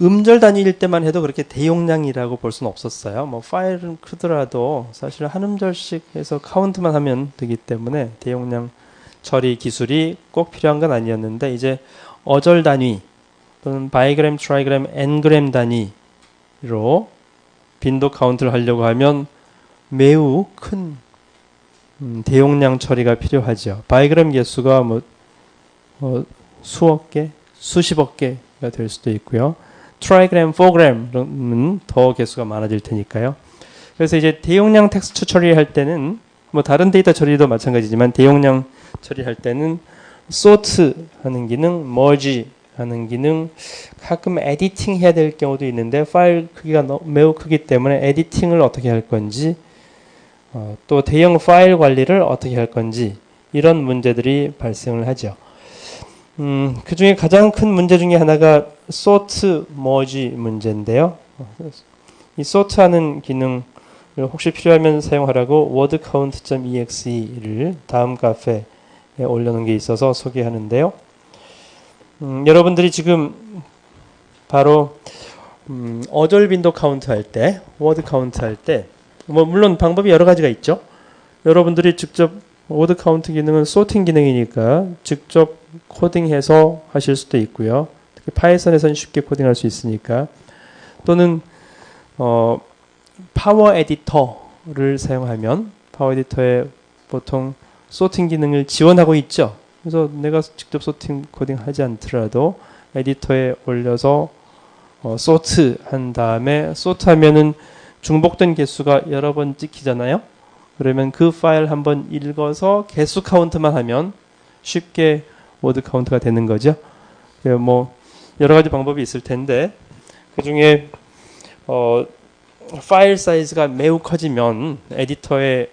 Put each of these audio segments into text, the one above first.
음절 단위일 때만 해도 그렇게 대용량이라고 볼 수는 없었어요. 뭐 파일은 크더라도 사실 한 음절씩 해서 카운트만 하면 되기 때문에 대용량 처리 기술이 꼭 필요한 건 아니었는데, 이제 어절 단위 또는 바이그램, 트라이그램, n그램 단위로 빈도 카운트를 하려고 하면 매우 큰 대용량 처리가 필요하죠. 바이그램 개수가 수억 개, 수십억 개가 될 수도 있고요. 트라이그램, 포그램은 더 개수가 많아질 테니까요. 그래서 이제 대용량 텍스트 처리할 때는 뭐 다른 데이터 처리도 마찬가지지만 대용량 처리할 때는 sort 하는 기능, merge 하는 기능, 가끔 에디팅 해야 될 경우도 있는데 파일 크기가 매우 크기 때문에 에디팅을 어떻게 할 건지, 또 대형 파일 관리를 어떻게 할 건지, 이런 문제들이 발생을 하죠. 그 중에 가장 큰 문제 중에 하나가 sort, merge 문제인데요. 이 sort 하는 기능을 혹시 필요하면 사용하라고 wordcount.exe를 다음 카페에 올려놓은 게 있어서 소개하는데요. 여러분들이 지금 바로 어절 빈도 카운트 할 때, 워드 카운트 할 때, 물론 방법이 여러 가지가 있죠. 여러분들이 직접 워드 카운트 기능은 소팅 기능이니까 직접 코딩해서 하실 수도 있고요. 특히 파이썬에서는 쉽게 코딩할 수 있으니까. 또는 파워 에디터를 사용하면 파워 에디터에 보통 소팅 기능을 지원하고 있죠. 그래서 내가 직접 소팅 코딩 하지 않더라도 에디터에 올려서 소트 한 다음에 소트 하면은 중복된 개수가 여러 번 찍히잖아요. 그러면 그 파일 한번 읽어서 개수 카운트만 하면 쉽게 워드 카운트가 되는 거죠. 뭐 여러 가지 방법이 있을 텐데 그 중에 파일 사이즈가 매우 커지면 에디터에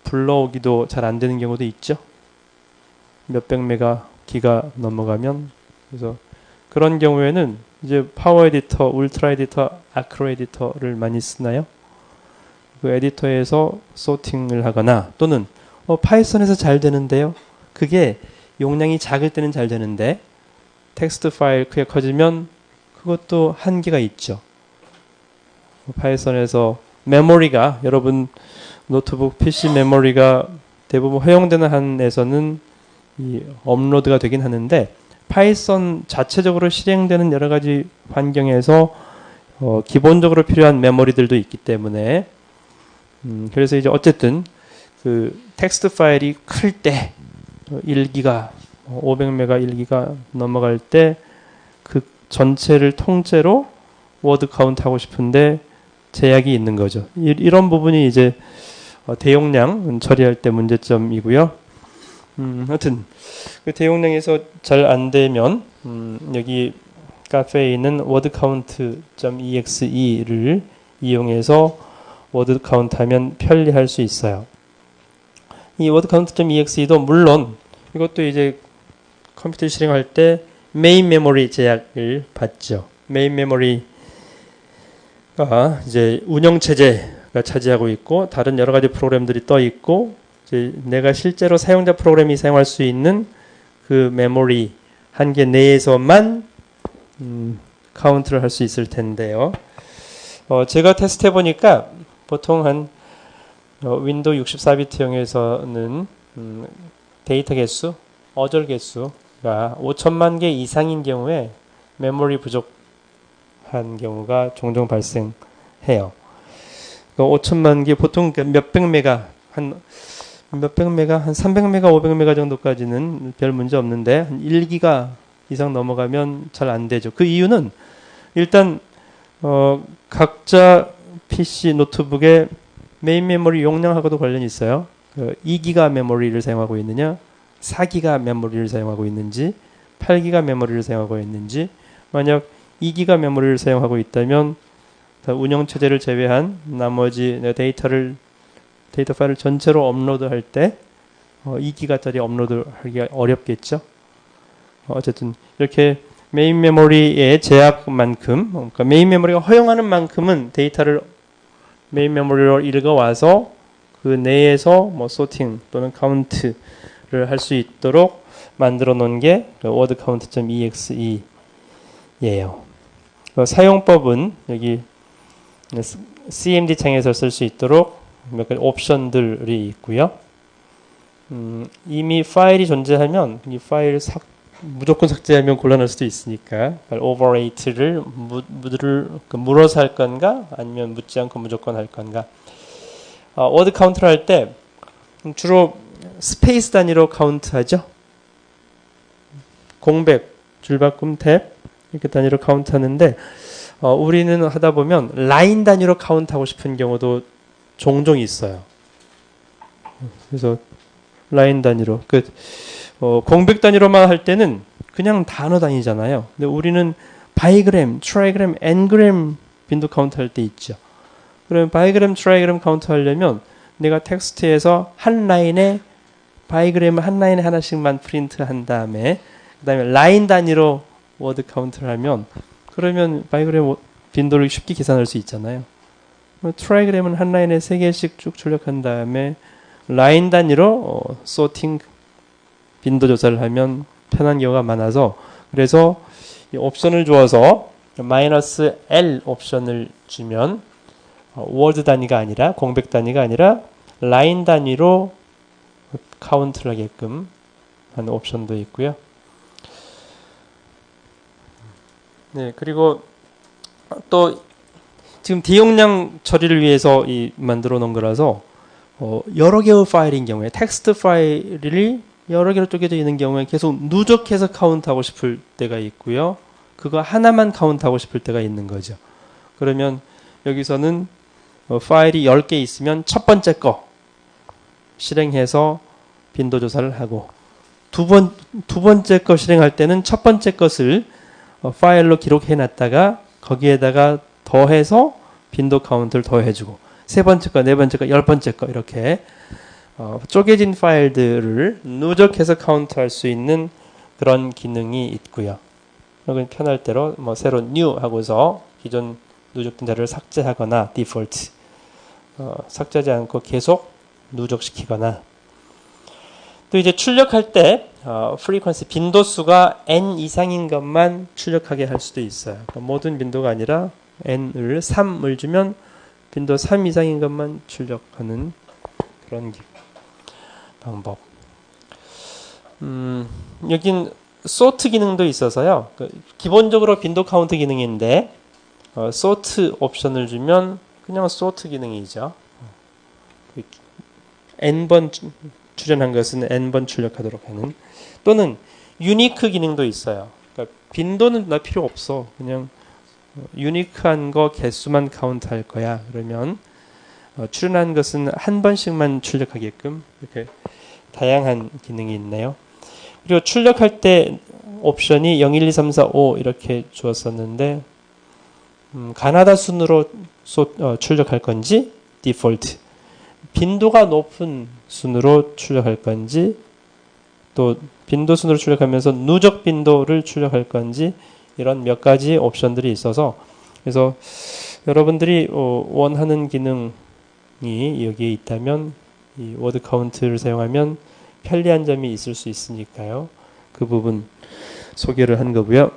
불러오기도 잘 안 되는 경우도 있죠. 몇백 메가 기가 넘어가면. 그래서 그런 경우에는 이제 파워 에디터, 울트라 에디터, 아크로 에디터를 많이 쓰나요? 그 에디터에서 소팅을 하거나, 또는 파이썬에서 잘 되는데요. 그게 용량이 작을 때는 잘 되는데 텍스트 파일 크게 커지면 그것도 한계가 있죠. 파이썬에서 메모리가, 여러분 노트북 PC 메모리가 대부분 허용되는 한에서는 이 업로드가 되긴 하는데 파이썬 자체적으로 실행되는 여러 가지 환경에서 기본적으로 필요한 메모리들도 있기 때문에 그래서 이제 어쨌든 그 텍스트 파일이 클 때 1기가 500메가 1기가 넘어갈 때 그 전체를 통째로 워드 카운트 하고 싶은데 제약이 있는 거죠. 이런 부분이 이제 대용량 처리할 때 문제점이고요. 하여튼 그 대용량에서 잘 안 되면 여기 카페에 있는 wordcount.exe를 이용해서 워드 카운트 하면 편리할 수 있어요. 이 wordcount.exe도 물론 이것도 이제 컴퓨터 실행할 때 메인 메모리 제약을 받죠. 메인 메모리가 이제 운영 체제가 차지하고 있고 다른 여러 가지 프로그램들이 떠 있고 이제 내가 실제로 사용자 프로그램이 사용할 수 있는 그 메모리 한계 내에서만 카운트를 할 수 있을 텐데요. 제가 테스트 해보니까 보통 한 윈도우 64비트형에서는 데이터 개수, 어절 개수가 5천만 개 이상인 경우에 메모리 부족한 경우가 종종 발생해요. 5천만 개, 보통 몇백 메가, 한 300메가, 500메가 정도까지는 별 문제 없는데 한 1기가 이상 넘어가면 잘 안 되죠. 그 이유는 일단 각자 PC 노트북의 메인 메모리 용량하고도 관련이 있어요. 2기가 메모리를 사용하고 있느냐, 4기가 메모리를 사용하고 있는지, 8기가 메모리를 사용하고 있는지. 만약 2기가 메모리를 사용하고 있다면 운영 체제를 제외한 나머지 데이터 파일을 전체로 업로드할 때 2기가짜리 업로드하기가 어렵겠죠. 어쨌든 이렇게 메인 메모리의 제약만큼, 그러니까 메인 메모리가 허용하는 만큼은 데이터를 메인 메모리로 읽어와서 그 내에서 뭐 소팅 또는 카운트를 할 수 있도록 만들어 놓은 게 wordcount.exe예요. 사용법은 여기 CMD 창에서 쓸 수 있도록 몇 가지 옵션들이 있고요. 이미 파일이 존재하면 이 파일 무조건 삭제하면 곤란할 수도 있으니까 overrate를 물어서 할 건가 아니면 묻지 않고 무조건 할 건가. 워드 카운트를 할 때 주로 스페이스 단위로 카운트하죠. 공백, 줄바꿈, 탭 이렇게 단위로 카운트하는데 우리는 하다 보면 라인 단위로 카운트하고 싶은 경우도 종종 있어요. 그래서 라인 단위로 공백 단위로만 할 때는 그냥 단어 단위잖아요. 근데 우리는 바이그램, 트라이그램, n그램 빈도 카운트 할 때 있죠. 그러면 바이그램, 트라이그램 카운트 하려면 내가 텍스트에서 한 라인에 바이그램을 한 라인에 하나씩만 프린트 한 다음에 그 다음에 라인 단위로 워드 카운트를 하면 그러면 바이그램 빈도를 쉽게 계산할 수 있잖아요. 트라이그램은 한 라인에 3개씩 쭉 출력한 다음에 라인 단위로 소팅 빈도 조사를 하면 편한 경우가 많아서 그래서 이 옵션을 주어서 -L 옵션을 주면 워드 단위가 아니라 공백 단위가 아니라 라인 단위로 카운트를 하게끔 하는 옵션도 있고요. 네, 그리고 또 지금 대용량 처리를 위해서 만들어 놓은 거라서 여러 개의 파일인 경우에 텍스트 파일이 여러 개로 쪼개져 있는 경우에 계속 누적해서 카운트하고 싶을 때가 있고요. 그거 하나만 카운트하고 싶을 때가 있는 거죠. 그러면 여기서는 파일이 10개 있으면 첫 번째 거 실행해서 빈도 조사를 하고 두 번째 거 실행할 때는 첫 번째 것을 파일로 기록해 놨다가 거기에다가 더해서 빈도 카운트를 더해주고 세 번째 거, 네 번째 거, 10번째 거 이렇게 쪼개진 파일들을 누적해서 카운트할 수 있는 그런 기능이 있고요. 여기 편할 대로 새로 new 하고서 기존 누적된 자료를 삭제하거나 디폴트 삭제하지 않고 계속 누적시키거나 또 이제 출력할 때 frequency 빈도수가 n 이상인 것만 출력하게 할 수도 있어요. 그러니까 모든 빈도가 아니라 n을 3을 주면 빈도 3 이상인 것만 출력하는 그런 방법. 여긴 sort 기능도 있어서요. 기본적으로 빈도 카운트 기능인데 sort 옵션을 주면 그냥 sort 기능이죠. n번 출연한 것은 n번 출력하도록 하는 또는 유니크 기능도 있어요. 그러니까 빈도는 나 필요 없어. 그냥 유니크한 거 개수만 카운트할 거야. 그러면 출연한 것은 한 번씩만 출력하게끔 이렇게 다양한 기능이 있네요. 그리고 출력할 때 옵션이 0, 1, 2, 3, 4, 5 이렇게 주었었는데 가나다 순으로 출력할 건지 디폴트 빈도가 높은 순으로 출력할 건지 또 빈도 순으로 출력하면서 누적 빈도를 출력할 건지 이런 몇 가지 옵션들이 있어서 그래서 여러분들이 원하는 기능이 여기에 있다면 이 워드 카운트를 사용하면 편리한 점이 있을 수 있으니까요. 그 부분 소개를 한 거고요.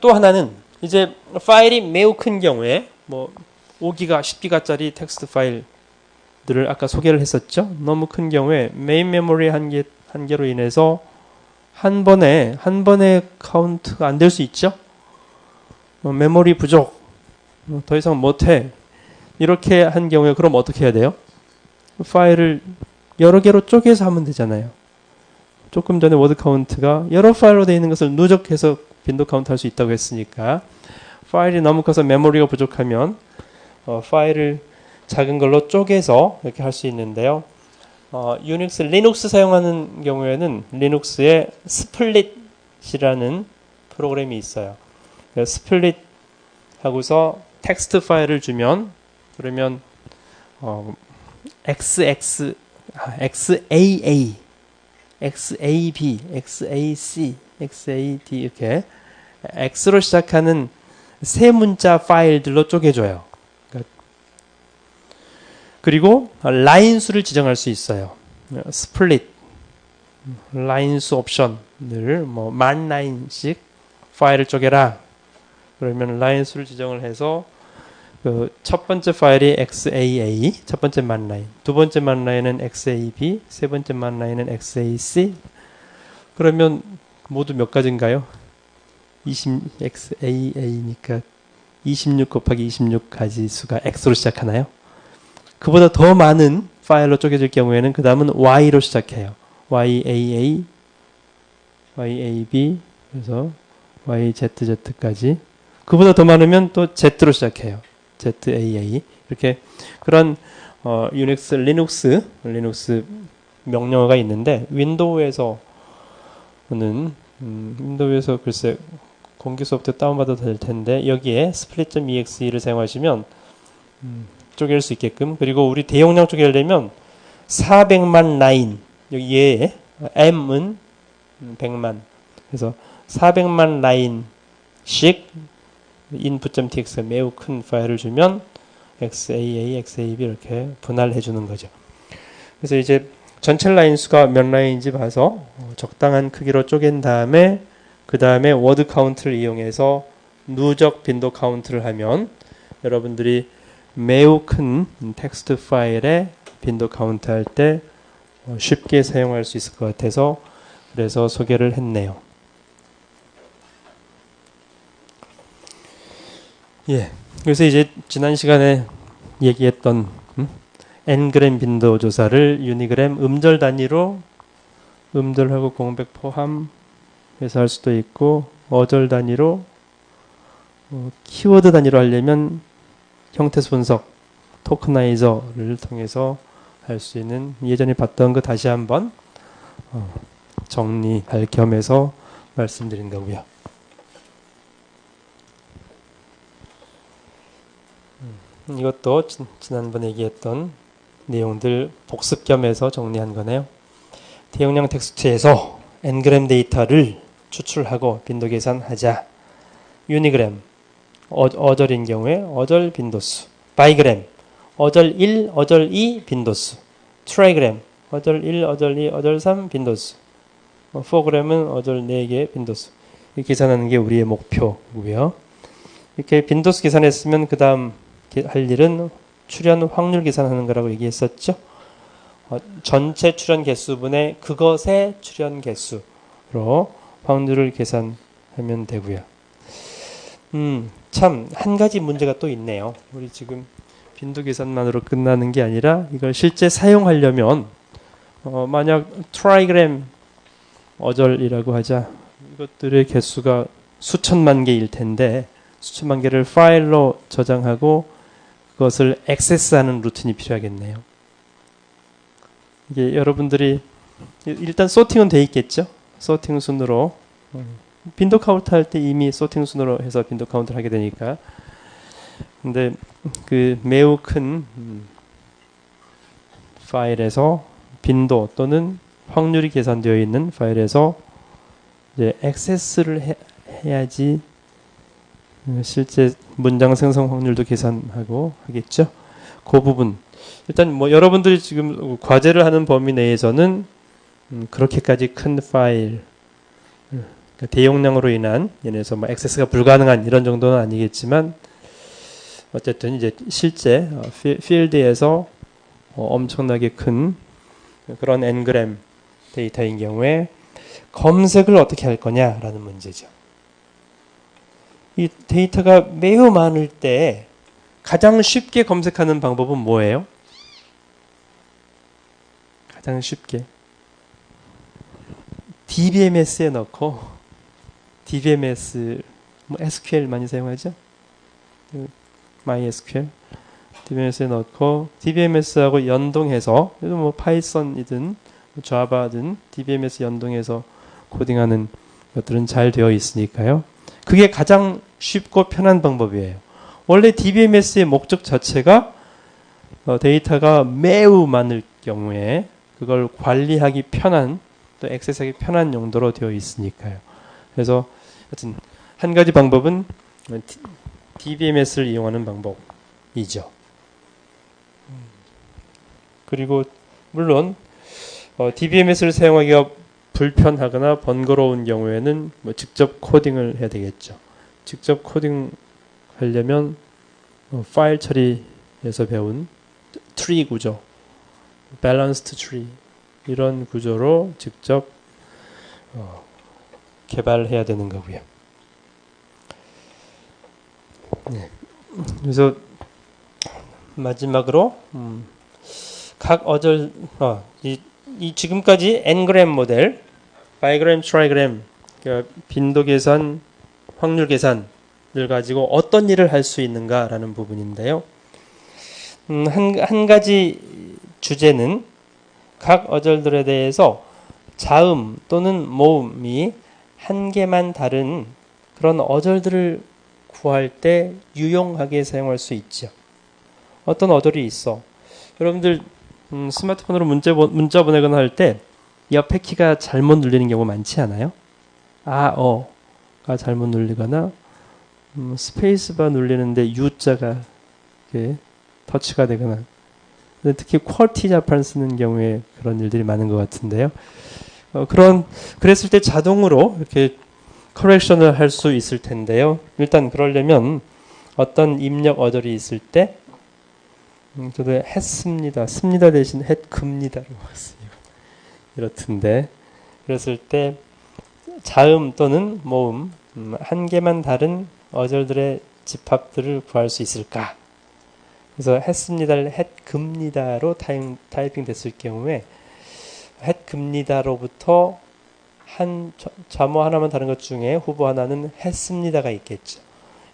또 하나는 이제 파일이 매우 큰 경우에 5기가, 10기가짜리 텍스트 파일들을 아까 소개를 했었죠. 너무 큰 경우에 메인 메모리 한계로 인해서 한 번에 카운트가 안 될 수 있죠. 메모리 부족, 더 이상 못해. 이렇게 한 경우에 그럼 어떻게 해야 돼요? 파일을 여러 개로 쪼개서 하면 되잖아요. 조금 전에 워드 카운트가 여러 파일로 되어 있는 것을 누적해서 빈도 카운트 할 수 있다고 했으니까 파일이 너무 커서 메모리가 부족하면 파일을 작은 걸로 쪼개서 이렇게 할 수 있는데요. 유닉스, 리눅스 사용하는 경우에는 리눅스에 스플릿이라는 프로그램이 있어요. 스플릿 하고서 텍스트 파일을 주면 그러면 XX, XAA, XAB, XAC, XAD 이렇게 X로 시작하는 세 문자 파일들로 쪼개줘요. 그리고 라인 수를 지정할 수 있어요. 스플릿, 라인 수 옵션을 10,000라인씩 파일을 쪼개라. 그러면 라인 수를 지정을 해서 그 첫 번째 파일이 XAA, 첫 번째 만 라인, 두 번째 만 라인은 XAB, 세 번째 만 라인은 XAC. 그러면 모두 몇 가지인가요? XAA니까 26 곱하기 26가지 수가 X로 시작하나요? 그보다 더 많은 파일로 쪼개질 경우에는 그 다음은 Y로 시작해요. YAA, YAB, 그래서 YZZ까지. 그보다 더 많으면 또 Z로 시작해요. ZAA. 이렇게 그런 유닉스, 리눅스 명령어가 있는데 윈도우에서는 윈도우에서 글쎄 공개 소프트 다운받아도 될 텐데 여기에 split.exe를 사용하시면 쪼갤 수 있게끔, 그리고 우리 대용량 쪼개려면 400만 라인, 여기에 M은 100만, 그래서 400만 라인씩 input.tx가 매우 큰 파일을 주면 XAA, XAB 이렇게 분할해 주는 거죠. 그래서 이제 전체 라인 수가 몇 라인인지 봐서 적당한 크기로 쪼갠 다음에 그 다음에 워드 카운트를 이용해서 누적 빈도 카운트를 하면 여러분들이 매우 큰 텍스트 파일에 빈도 카운트 할 때 쉽게 사용할 수 있을 것 같아서 그래서 소개를 했네요. 예. 그래서 이제 지난 시간에 얘기했던 n그램 빈도 조사를 유니그램 음절 단위로 음절하고 공백 포함해서 할 수도 있고 어절 단위로 키워드 단위로 하려면 형태수 분석 토크나이저를 통해서 할 수 있는, 예전에 봤던 거 다시 한번 정리할 겸해서 말씀드린 거고요. 이것도 지난번에 얘기했던 내용들 복습 겸해서 정리한 거네요. 대용량 텍스트에서 n그램 데이터를 추출하고 빈도 계산하자. 유니그램 어절인 경우에 어절 빈도수, 바이그램 어절 1, 어절 2 빈도수, 트라이그램 어절 1, 어절 2, 어절 3 빈도수, 포그램은 어절 4개 빈도수. 이렇게 계산하는 게 우리의 목표고요. 이렇게 빈도수 계산했으면 그 다음 할 일은 출현 확률 계산하는 거라고 얘기했었죠. 전체 출현 개수분의 그것의 출현 개수로 확률을 계산하면 되고요. 참 한 가지 문제가 또 있네요. 우리 지금 빈도 계산만으로 끝나는 게 아니라 이걸 실제 사용하려면 만약 트라이그램 어절이라고 하자. 이것들의 개수가 수천만 개일 텐데 수천만 개를 파일로 저장하고 그것을 액세스하는 루틴이 필요하겠네요. 이게 여러분들이 일단 소팅은 돼 있겠죠. 소팅 순으로 빈도 카운트 할 때 이미 소팅 순으로 해서 빈도 카운트를 하게 되니까. 근데 그 매우 큰 파일에서 빈도 또는 확률이 계산되어 있는 파일에서 이제 액세스를 해야지 실제 문장 생성 확률도 계산하고 하겠죠. 그 부분 일단 뭐 여러분들이 지금 과제를 하는 범위 내에서는 그렇게까지 큰 파일, 그러니까 대용량으로 인한 예에서 뭐 액세스가 불가능한 이런 정도는 아니겠지만 어쨌든 이제 실제 필드에서 엄청나게 큰 그런 n그램 데이터인 경우에 검색을 어떻게 할 거냐라는 문제죠. 이 데이터가 매우 많을 때 가장 쉽게 검색하는 방법은 뭐예요? 가장 쉽게 DBMS에 넣고, DBMS 뭐 SQL 많이 사용하죠? MySQL DBMS에 넣고 DBMS하고 연동해서 뭐 파이썬이든 자바든 DBMS 연동해서 코딩하는 것들은 잘 되어 있으니까요. 그게 가장 쉽고 편한 방법이에요. 원래 DBMS의 목적 자체가 데이터가 매우 많을 경우에 그걸 관리하기 편한, 또 액세스하기 편한 용도로 되어 있으니까요. 그래서 하여튼 한 가지 방법은 DBMS를 이용하는 방법이죠. 그리고 물론 DBMS를 사용하기가 불편하거나 번거로운 경우에는 뭐 직접 코딩을 해야 되겠죠. 직접 코딩 하려면 파일 처리에서 배운 트리 구조, 밸런스드 트리 이런 구조로 직접 개발해야 되는 거고요. 네. 그래서 마지막으로 각 어절 이 지금까지 n그램 모델, 바이그램, 트라이그램, 그러니까 빈도 계산, 확률 계산을 가지고 어떤 일을 할 수 있는가라는 부분인데요. 한 가지 주제는 각 어절들에 대해서 자음 또는 모음이 한 개만 다른 그런 어절들을 구할 때 유용하게 사용할 수 있죠. 어떤 어절이 있어. 여러분들 스마트폰으로 문자 보내거나 할 때 옆에 키가 잘못 눌리는 경우 많지 않아요? 가 잘못 눌리거나 스페이스바 눌리는데 U자가 이렇게 터치가 되거나 특히 쿼티 자판 쓰는 경우에 그런 일들이 많은 것 같은데요. 그랬을 때 자동으로 이렇게 커렉션을 할 수 있을 텐데요. 일단 그러려면 어떤 입력 어절이 있을 때 저도 했습니다. 습니다 대신 했급니다로 왔어요. 이렇던데 그랬을 때 자음 또는 모음 한 개만 다른 어절들의 집합들을 구할 수 있을까? 그래서 했습니다를 했급니다로 타이핑 됐을 경우에 했급니다로부터 한 자모 하나만 다른 것 중에 후보 하나는 했습니다가 있겠죠.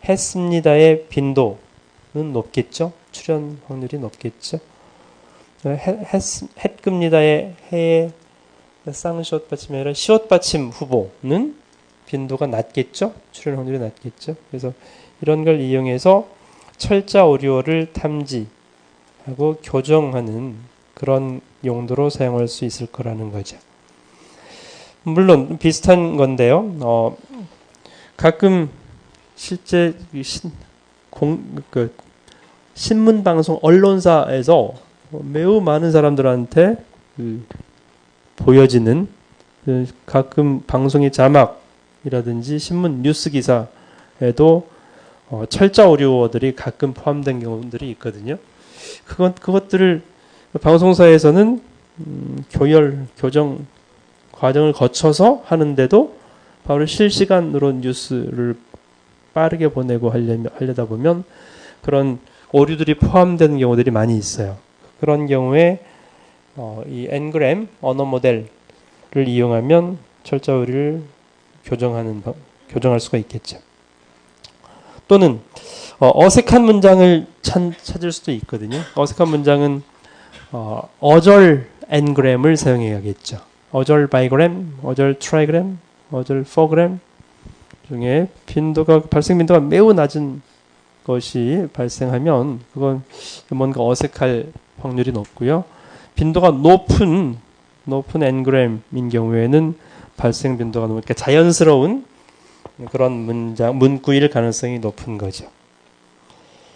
했습니다의 빈도는 높겠죠. 출현 확률이 높겠죠. 했급니다의 해의 쌍시옷 받침이 아니라 시옷 받침 후보는 빈도가 낮겠죠. 출현 확률이 낮겠죠. 그래서 이런 걸 이용해서 철자 오류어를 탐지하고 교정하는 그런 용도로 사용할 수 있을 거라는 거죠. 물론 비슷한 건데요. 가끔 실제 신문 방송 언론사에서 매우 많은 사람들한테 보여지는 가끔 방송의 자막이라든지 신문 뉴스 기사에도 철자 오류어들이 가끔 포함된 경우들이 있거든요. 그것들을 방송사에서는 교정 과정을 거쳐서 하는데도 바로 실시간으로 뉴스를 빠르게 보내고 하려다 보면 그런 오류들이 포함되는 경우들이 많이 있어요. 그런 경우에 이 n그램 언어 모델을 이용하면 철자 오류를 교정할 수가 있겠죠. 또는 어색한 문장을 찾을 수도 있거든요. 어색한 문장은 어절 n그램을 사용해야겠죠. 어절 바이그램, 어절 트라이그램, 어절 포그램 중에 발생 빈도가 매우 낮은 것이 발생하면 그건 뭔가 어색할 확률이 높고요. 빈도가 높은 n그램인 경우에는 발생 빈도가 높으니까 자연스러운 그런 문구일 가능성이 높은 거죠.